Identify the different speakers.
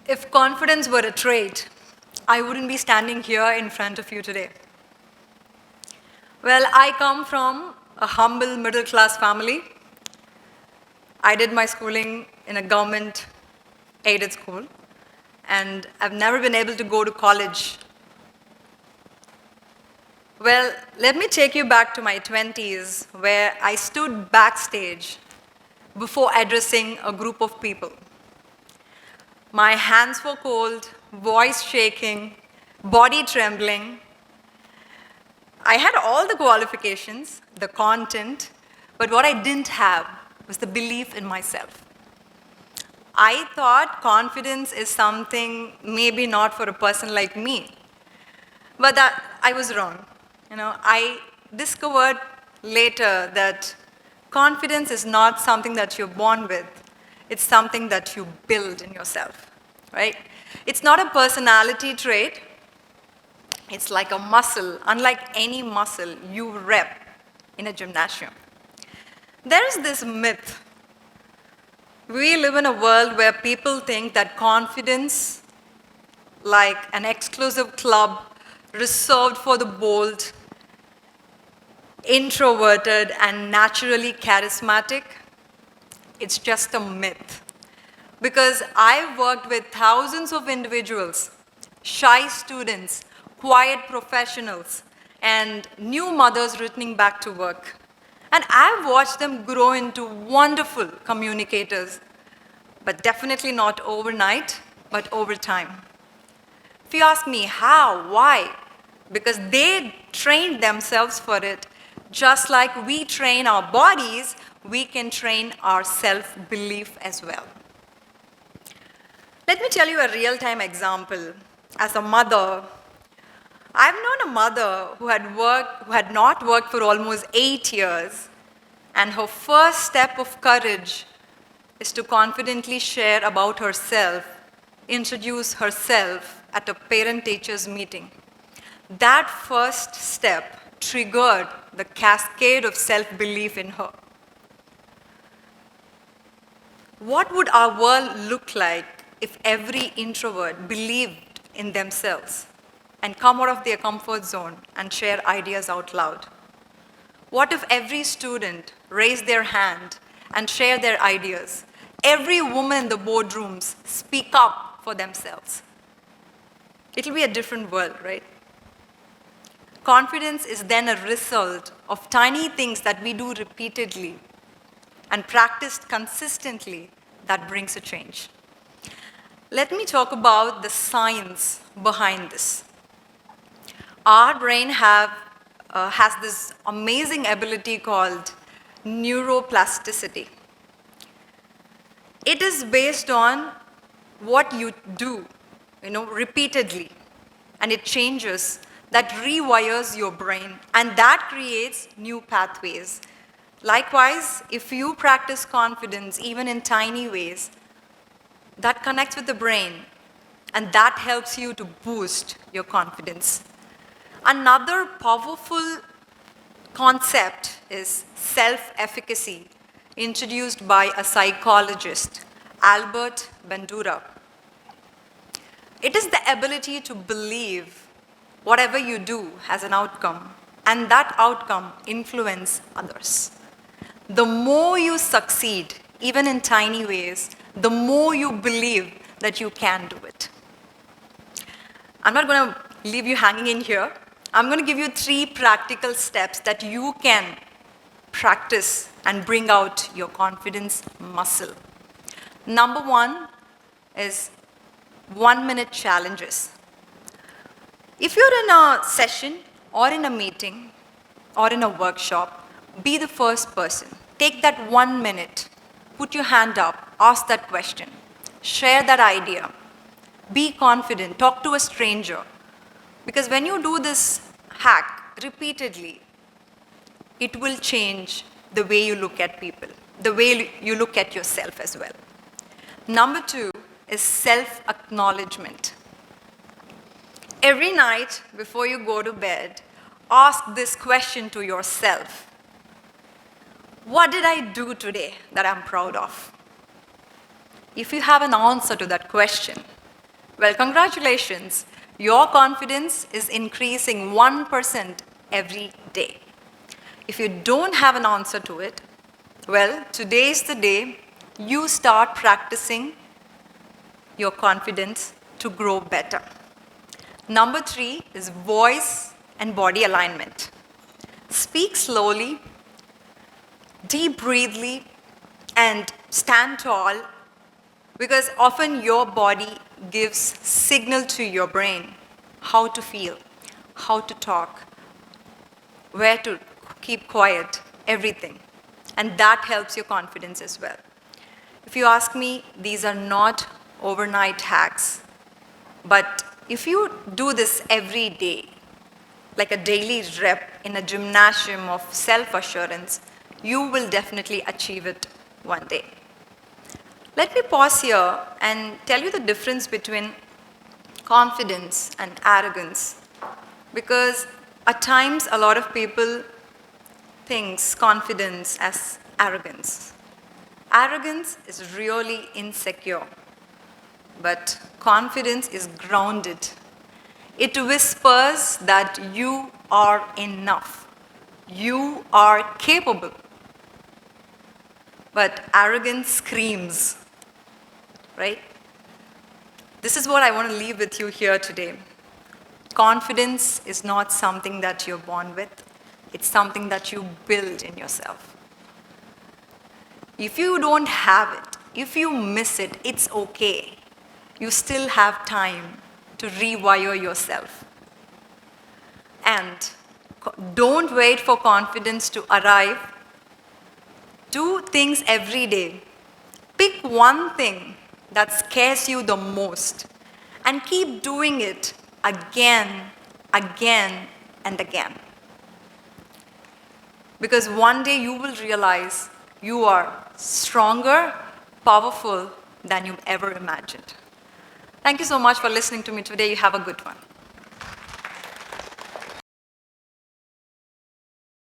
Speaker 1: If confidence were a trait, I wouldn't be standing here in front of you today. Well, I come from a humble middle-class family. I did my schooling in a government-aided school, and I've never been able to go to college. Well, let me take you back to my 20s, where I stood backstage before addressing a group of people. My hands were cold, voice shaking, body trembling. I had all the qualifications, the content, but what I didn't have was the belief in myself. I thought confidence is something maybe not for a person like me, but I was wrong. I discovered later that confidence is not something that you're born with. It's something that you build in yourself, right? It's not a personality trait. It's like a muscle. Unlike any muscle you rep in a gymnasium. There is this myth. We live in a world where people think that confidence, like an exclusive club reserved for the bold, introverted, and naturally charismatic, it's just a myth. Because I've worked with thousands of individuals, shy students, quiet professionals, and new mothers returning back to work. And I've watched them grow into wonderful communicators, but definitely not overnight, but over time. If you ask me how, why? Because they trained themselves for it. Just like we train our bodies, we can train our self-belief as well. Let me tell you a real-time example. As a mother, I've known a mother who had not worked for almost 8 years, and her first step of courage is to confidently share about herself, introduce herself at a parent-teachers meeting. That first step triggered the cascade of self-belief in her. What would our world look like if every introvert believed in themselves and come out of their comfort zone and share ideas out loud? What if every student raised their hand and share their ideas? Every woman in the boardrooms speak up for themselves. It'll be a different world, right? Confidence is then a result of tiny things that we do repeatedly and practiced consistently that brings a change. Let me talk about the science behind this. Our brain has this amazing ability called neuroplasticity. It is based on what you do, repeatedly, and it changes. That rewires your brain, and that creates new pathways. Likewise, if you practice confidence, even in tiny ways, that connects with the brain, and that helps you to boost your confidence. Another powerful concept is self-efficacy, introduced by a psychologist, Albert Bandura. It is the ability to believe whatever you do has an outcome, and that outcome influences others. The more you succeed, even in tiny ways, the more you believe that you can do it. I'm not going to leave you hanging in here. I'm going to give you 3 practical steps that you can practice and bring out your confidence muscle. Number 1 is 1-minute challenges. If you're in a session or in a meeting or in a workshop, be the first person. Take that 1 minute, put your hand up, ask that question, share that idea, be confident, talk to a stranger. Because when you do this hack repeatedly, it will change the way you look at people, the way you look at yourself as well. Number 2 is self-acknowledgement. Every night before you go to bed, ask this question to yourself. What did I do today that I'm proud of? If you have an answer to that question, well, congratulations. Your confidence is increasing 1% every day. If you don't have an answer to it, well, today is the day you start practicing your confidence to grow better. Number 3 is voice and body alignment. Speak slowly, deep breathly, and stand tall, because often your body gives signal to your brain how to feel, how to talk, where to keep quiet, everything. And that helps your confidence as well. If you ask me, these are not overnight hacks, but if you do this every day, like a daily rep in a gymnasium of self-assurance, you will definitely achieve it one day. Let me pause here and tell you the difference between confidence and arrogance, because at times a lot of people thinks confidence as arrogance. Arrogance is really insecure, but confidence is grounded. It whispers that you are enough. You are capable. But arrogance screams, right? This is what I want to leave with you here today. Confidence is not something that you're born with. It's something that you build in yourself. If you don't have it, if you miss it, it's okay. You still have time to rewire yourself. And don't wait for confidence to arrive. Do things every day. Pick one thing that scares you the most and keep doing it again, again, and again. Because one day you will realize you are stronger, powerful than you ever imagined. Thank you so much for listening to me today. You have a good one.